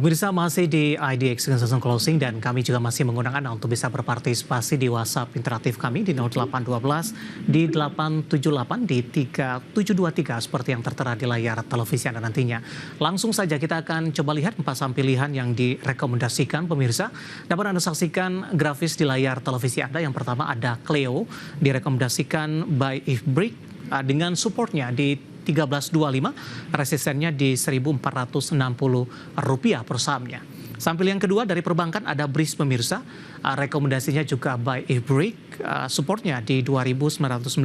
Pemirsa masih di IDX Season Closing dan kami juga masih mengundang Anda untuk bisa berpartisipasi di WhatsApp interaktif kami di 0812 di 878 di 3723 seperti yang tertera di layar televisi Anda nantinya. Langsung saja kita akan coba lihat 4 saham pilihan yang direkomendasikan pemirsa. Dapat Anda saksikan grafis di layar televisi Anda. Yang pertama ada Cleo direkomendasikan by Ifbrick dengan supportnya di 1325, resistennya di Rp1.460 per sahamnya. Sampil yang kedua dari perbankan ada BRIS pemirsa, rekomendasinya juga by Ifbrick, supportnya di 2.990,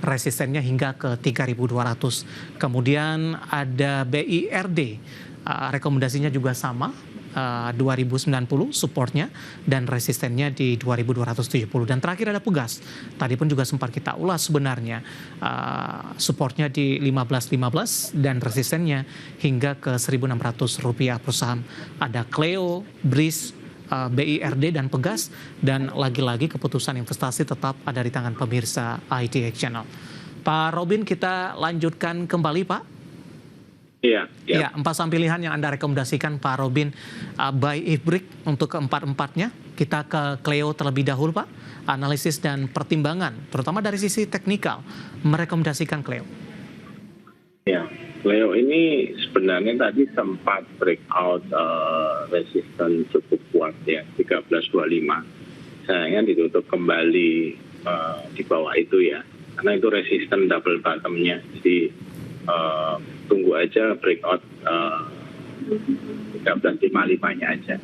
resistennya hingga ke 3.200. Kemudian ada BIRD, rekomendasinya juga sama, 2090 supportnya dan resistennya di 2270. Dan terakhir ada Pegas, tadi pun juga sempat kita ulas sebenarnya, supportnya di 1515 dan resistennya hingga ke Rp1.600 per saham. Ada Cleo, BRIS, BIRD dan Pegas, dan lagi-lagi keputusan investasi tetap ada di tangan pemirsa IDX Channel. Pak Robin, kita lanjutkan kembali Pak. Iya. Ya, 4 saham pilihan yang Anda rekomendasikan Pak Robin by Ifbrick untuk keempat-empatnya. Kita ke Cleo terlebih dahulu Pak. Analisis dan pertimbangan, terutama dari sisi teknikal, merekomendasikan Cleo. Ya, Cleo ini sebenarnya tadi sempat breakout resisten cukup kuat ya, 1325. Sayangnya ditutup kembali di bawah itu ya, karena itu resisten double bottomnya. Jadi tunggu aja breakout 1355-nya aja.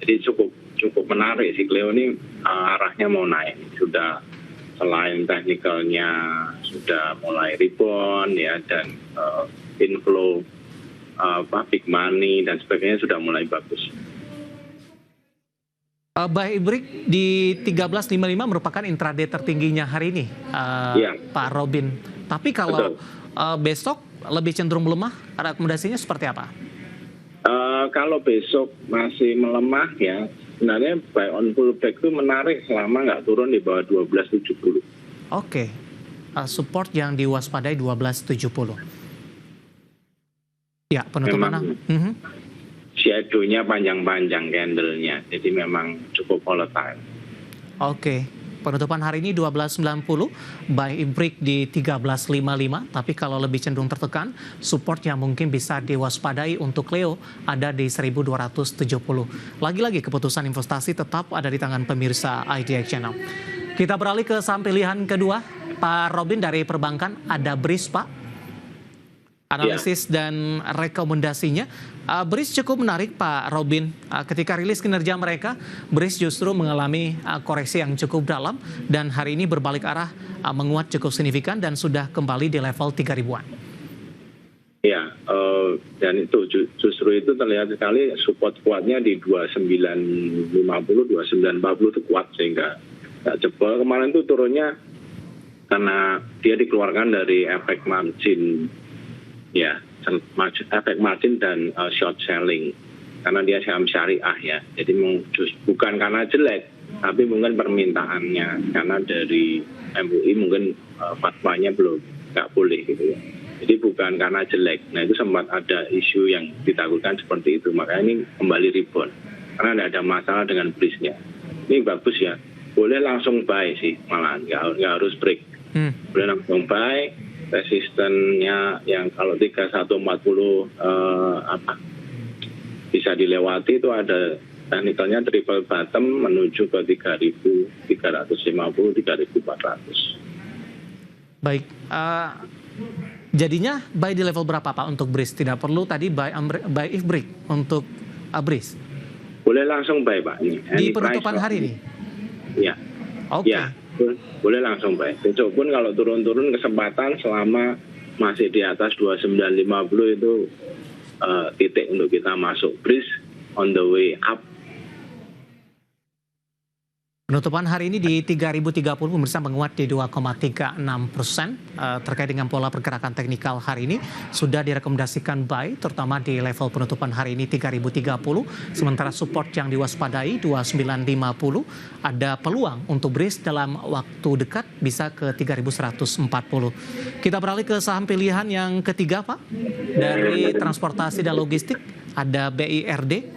Jadi cukup menarik sih Cleo ini, arahnya mau naik. Sudah selain teknikalnya sudah mulai rebound ya, dan inflow big money dan sebagainya sudah mulai bagus. By Ifbrick di 1355 merupakan intraday tertingginya hari ini, ya, Pak Robin. Tapi kalau besok lebih cenderung melemah, rekomendasinya seperti apa? Kalau besok masih melemah ya, sebenarnya buy on pullback itu menarik selama nggak turun di bawah 1270. Oke, support yang diwaspadai 1270. Ya, penutupan. Shadow-nya panjang-panjang candle-nya, jadi memang cukup volatile. Oke. Penutupan hari ini 1290, by Ifbrick di 1355, tapi kalau lebih cenderung tertekan, support yang mungkin bisa diwaspadai untuk Cleo ada di 1270. Lagi-lagi keputusan investasi tetap ada di tangan pemirsa IDX Channel. Kita beralih ke saham pilihan kedua, Pak Robin dari perbankan, ada BRIS Pak. Analisis dan rekomendasinya, BRIS cukup menarik Pak Robin. Ketika rilis kinerja mereka, BRIS justru mengalami koreksi yang cukup dalam dan hari ini berbalik arah, menguat cukup signifikan dan sudah kembali di level 3.000-an. Ya, dan itu justru itu terlihat sekali support kuatnya di 2950, 2940 itu kuat sehingga nggak jebol. Kemarin itu turunnya karena dia dikeluarkan dari efek margin. Ya, efek margin dan short selling, karena dia saham syariah ya. Jadi bukan karena jelek, tapi mungkin permintaannya, karena dari MUI mungkin fatwanya belum nggak boleh gitu ya. Jadi bukan karena jelek. Nah itu sempat ada isu yang ditakutkan seperti itu, makanya ini kembali rebound karena tidak ada masalah dengan BRIS-nya. Ini bagus ya, boleh langsung buy sih, malah nggak harus break, boleh langsung buy. Resistennya yang kalau 3140 bisa dilewati, itu ada teknikalnya triple bottom menuju ke 3.350, 3.400. Baik, jadinya buy di level berapa Pak untuk BRIS? Tidak perlu tadi buy Ifbrick untuk BRIS? Boleh langsung buy Pak. Di penutupan hari ini? Ya. Oke. Ya. Boleh langsung baik. Besok pun kalau turun-turun kesempatan selama masih di atas 2950 itu titik untuk kita masuk. BRIS on the way up. Penutupan hari ini di 3.030 pemirsa menguat di 2,36%. Terkait dengan pola pergerakan teknikal hari ini sudah direkomendasikan buy, terutama di level penutupan hari ini 3.030. Sementara support yang diwaspadai 2.950. Ada peluang untuk BRIS dalam waktu dekat bisa ke 3.140. Kita beralih ke saham pilihan yang ketiga Pak, dari transportasi dan logistik. Ada BIRD?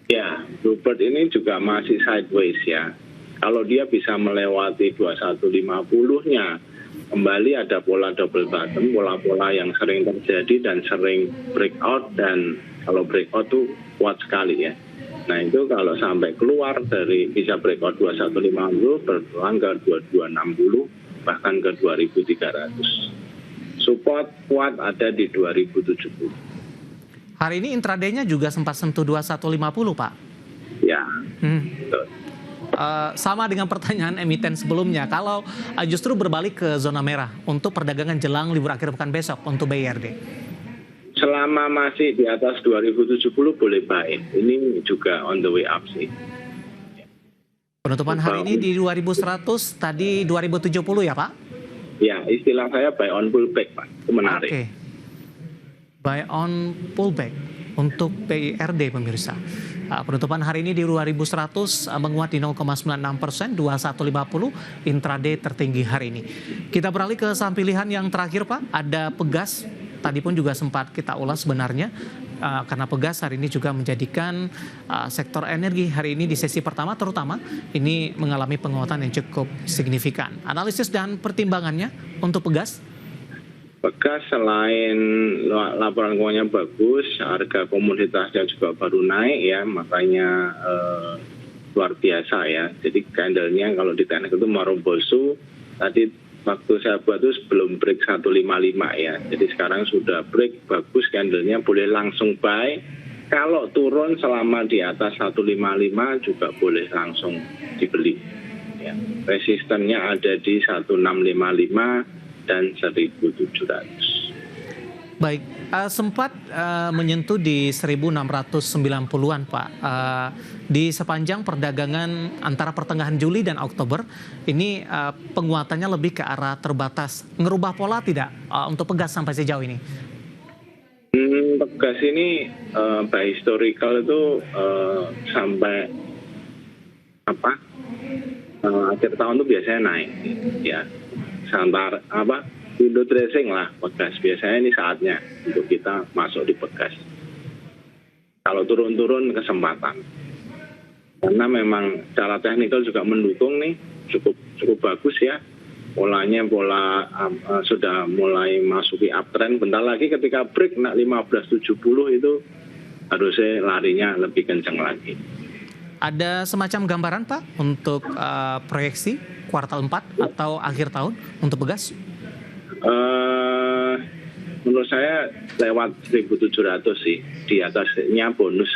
Ya, Bluebird ini juga masih sideways ya. Kalau dia bisa melewati 2150-nya, kembali ada pola double bottom, pola-pola yang sering terjadi dan sering breakout, dan kalau breakout tuh kuat sekali ya. Nah itu kalau sampai keluar dari bisa breakout 2150 berpeluang ke 2260 bahkan ke 2300. Support kuat ada di 2070. Hari ini intraday-nya juga sempat sentuh 2150, Pak. Ya. Betul. Sama dengan pertanyaan emiten sebelumnya, kalau justru berbalik ke zona merah untuk perdagangan jelang libur akhir pekan besok untuk BIRD. Selama masih di atas 2070 boleh buy. Ini juga on the way up sih. Penutupan hari ini di 2100, tadi 2070 ya Pak? Ya, istilah saya buy on pullback Pak. Itu menarik. Oke. Buy on pullback untuk BIRD pemirsa. Penutupan hari ini di 2100 menguat di 0,96%, 2150 intraday tertinggi hari ini. Kita beralih ke saham pilihan yang terakhir Pak, ada Pegas. Tadi pun juga sempat kita ulas sebenarnya, karena Pegas hari ini juga menjadikan sektor energi hari ini di sesi pertama terutama ini mengalami penguatan yang cukup signifikan. Analisis dan pertimbangannya untuk Pegas? Pegas selain laporan keuangannya bagus, harga komoditasnya juga baru naik ya, makanya luar biasa ya. Jadi candlenya kalau di teknik itu marombosu, tadi waktu saya buat itu sebelum break 155 ya. Jadi sekarang sudah break, bagus candlenya, boleh langsung buy. Kalau turun selama di atas 155 juga boleh langsung dibeli. Ya. Resistennya ada di 1655 dan 1.700. Baik, sempat menyentuh di 1.690-an Pak. Di sepanjang perdagangan antara pertengahan Juli dan Oktober, ini penguatannya lebih ke arah terbatas. Ngerubah pola tidak untuk Pegas sampai sejauh ini? Pegas ini by historical itu sampai akhir tahun itu biasanya naik ya. Santar window dressing lah Pegas, biasanya ini saatnya untuk kita masuk di Pegas. Kalau turun-turun kesempatan, karena memang cara teknikal juga mendukung nih, cukup bagus ya, polanya sudah mulai masuki uptrend. Bentar lagi ketika break 1570 itu harusnya larinya lebih kencang lagi. Ada semacam gambaran Pak untuk proyeksi kuartal 4 atau akhir tahun untuk Pegas? Menurut saya lewat 1.700 sih, di atasnya bonus.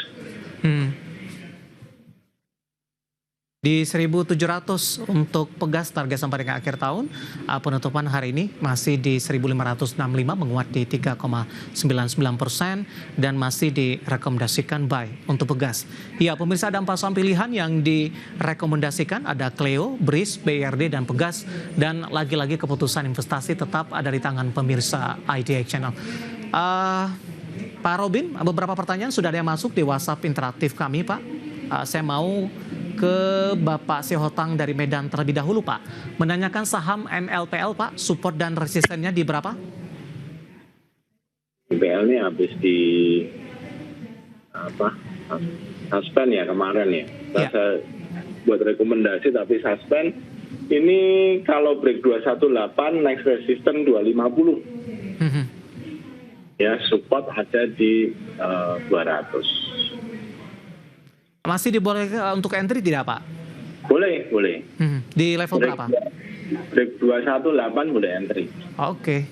Di 1.700 untuk Pegas target sampai dengan akhir tahun. Penutupan hari ini masih di 1.565 menguat di 3,99% dan masih direkomendasikan buy untuk Pegas. Ya pemirsa, ada 4 saham pilihan yang direkomendasikan, ada Cleo, BRIS, BIRD dan Pegas, dan lagi-lagi keputusan investasi tetap ada di tangan pemirsa IDX Channel. Pak Robin, beberapa pertanyaan sudah ada yang masuk di WhatsApp interaktif kami Pak. Saya mau ke Bapak Sihotang dari Medan terlebih dahulu Pak. Menanyakan saham MLPL Pak, support dan resistennya di berapa? MLPL ini habis di suspend ya kemarin ya. Saya buat rekomendasi tapi suspend. Ini kalau break 218, next resistance 250. Ya, support ada di 200. Masih dibolehkan untuk entry tidak Pak? Boleh. Di level berapa? Break 218 boleh entry. Oke.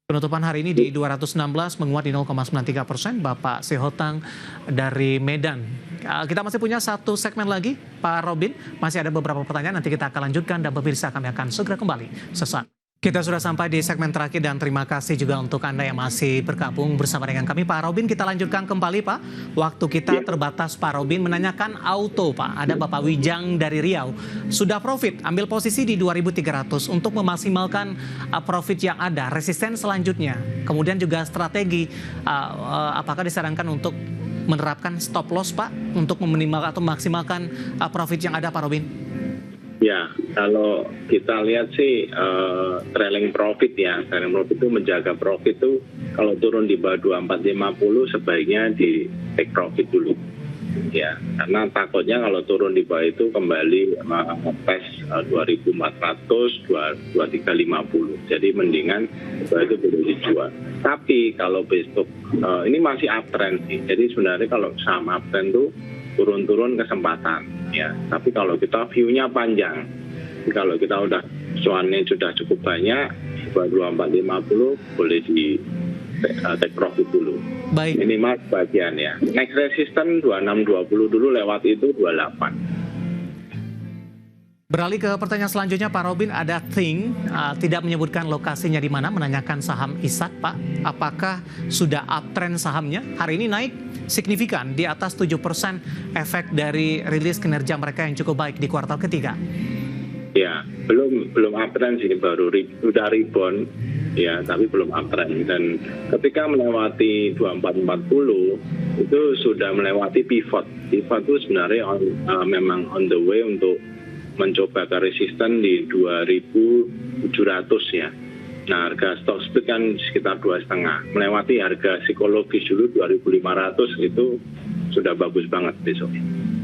Penutupan hari ini di 216 menguat di 0,93%. Bapak Sihotang dari Medan. Kita masih punya satu segmen lagi, Pak Robin. Masih ada beberapa pertanyaan, nanti kita akan lanjutkan dan pemirsa kami akan segera kembali sesaat. Kita sudah sampai di segmen terakhir dan terima kasih juga untuk Anda yang masih bergabung bersama dengan kami. Pak Robin, kita lanjutkan kembali Pak. Waktu kita terbatas Pak Robin, menanyakan auto Pak. Ada Bapak Wijang dari Riau. Sudah profit, ambil posisi di 2.300 untuk memaksimalkan profit yang ada. Resisten selanjutnya. Kemudian juga strategi, apakah disarankan untuk menerapkan stop loss Pak? Untuk meminimalkan atau memaksimalkan profit yang ada Pak Robin? Ya, kalau kita lihat sih trailing profit ya, trailing profit itu menjaga profit itu kalau turun di bawah 2450 sebaiknya di take profit dulu. Ya, karena takutnya kalau turun di bawah itu kembali tes 2400, 2350. Jadi mendingan bawah itu boleh dijual. Tapi kalau besok ini masih uptrend sih. Jadi sebenarnya kalau saham uptrend tuh turun-turun kesempatan ya. Tapi kalau kita view-nya panjang, kalau kita udah cuannya sudah cukup banyak, 2450 boleh di take profit dulu. Baik. Minimal bagian ya. Next resistance 2620 dulu, lewat itu 28. Beralih ke pertanyaan selanjutnya, Pak Robin, ada Think tidak menyebutkan lokasinya di mana, menanyakan saham ISAK, Pak. Apakah sudah uptrend sahamnya? Hari ini naik signifikan di atas 7% efek dari rilis kinerja mereka yang cukup baik di kuartal ketiga. Ya, belum uptrend sih, baru udah rebound ya, tapi belum uptrend. Dan ketika melewati 2440 itu sudah melewati pivot. Pivot itu sebenarnya memang on the way untuk mencoba ke resisten di 2.700 ya. Nah, harga stock split kan sekitar 2,5. Melewati harga psikologis dulu 2.500 itu sudah bagus banget besok.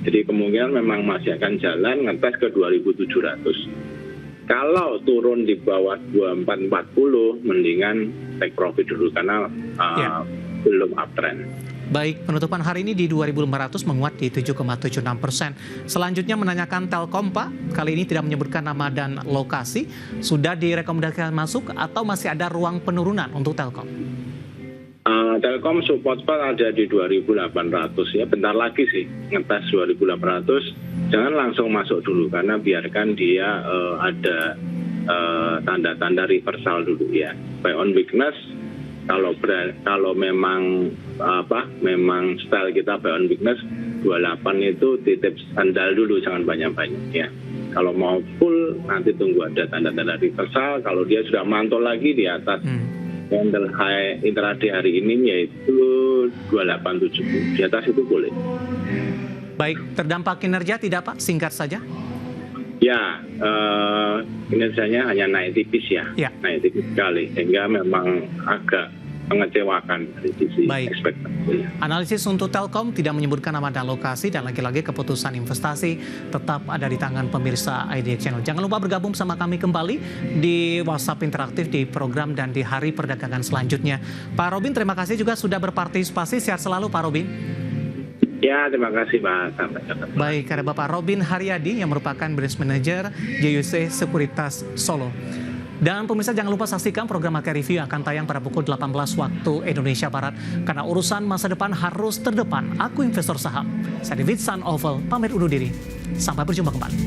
Jadi kemungkinan memang masih akan jalan ngetes ke 2.700. Kalau turun di bawah 2440, mendingan take profit dulu karena belum uptrend. Baik, penutupan hari ini di 2.500 menguat di 7,76%. Selanjutnya menanyakan Telkom, Pak. Kali ini tidak menyebutkan nama dan lokasi. Sudah direkomendasikan masuk atau masih ada ruang penurunan untuk Telkom? Telkom support ada di 2.800 ya, bentar lagi sih ngetes 2.800. Jangan langsung masuk dulu karena biarkan dia ada tanda-tanda reversal dulu ya. Buy on weakness, kalau memang memang style kita buy on weakness 28 itu titip sandal dulu, jangan banyak-banyak ya. Kalau mau full nanti tunggu ada tanda-tanda reversal. Kalau dia sudah mantul lagi di atas candle high intraday hari ini yaitu 2870, di atas itu boleh. Baik, terdampak kinerja tidak Pak? Singkat saja. Ya, kinerjanya hanya naik tipis ya. Naik tipis sekali, sehingga memang agak mengecewakan dari sisi ekspektasi. Analisis untuk Telkom tidak menyebutkan nama dan lokasi, dan lagi-lagi keputusan investasi tetap ada di tangan pemirsa IDX Channel. Jangan lupa bergabung sama kami kembali di WhatsApp interaktif di program dan di hari perdagangan selanjutnya. Pak Robin, terima kasih juga sudah berpartisipasi. Sehat selalu Pak Robin. Ya, terima kasih Pak. Sampai ketemu. Baik, ada Bapak Robin Haryadi yang merupakan Branch Manager JUC Sekuritas Solo. Dan pemirsa jangan lupa saksikan program Market Review yang akan tayang pada pukul 18 waktu Indonesia Barat. Karena urusan masa depan harus terdepan. Aku investor saham. Saya David San Oval, pamit undur diri. Sampai berjumpa kembali.